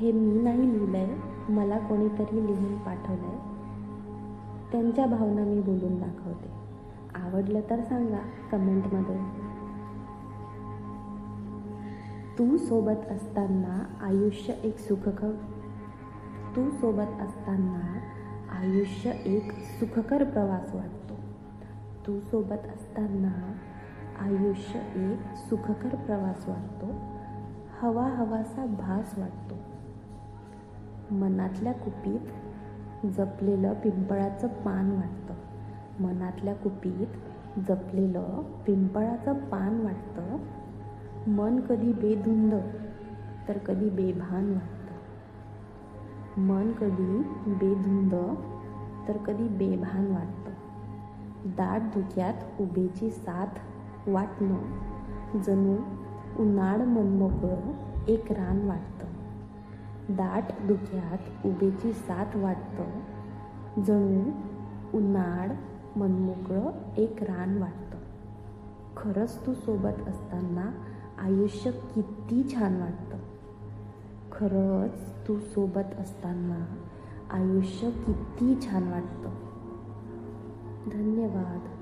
हे मी नाही लिहिलंय, मला कोणीतरी लिहून पाठवलंय. त्यांच्या भावना मी बोलून दाखवते. आवडलं तर सांगा कमेंटमध्ये. तू सोबत असताना आयुष्य एक सुखकर प्रवास वाटतो. तू सोबत असताना आयुष्य एक सुखकर प्रवास वाटतो. हवासा भास वाटतो. मनातल्या कुपीत जपलेलं पिंपळाचं पान वाटतं. मनातल्या कुपीत जपलेलं पिंपळाचं पान वाटतं. मन कधी बेधुंद तर कधी बेभान वाटतं. मन कधी बेधुंद तर कधी बेभान वाटतं. दाट धुक्यात उभेची साथ वाटणं जणू उन्हाळ मनमोकळं एक रान वाटतं. दाट धुक्यात उभेची साथ वाटतं जणू उन्हाळ मनमोकळं एक रान वाटतं. खरंच तू सोबत असताना आयुष्य किती छान वाटतं. खरंच तू सोबत असताना आयुष्य किती छान वाटतं. धन्यवाद.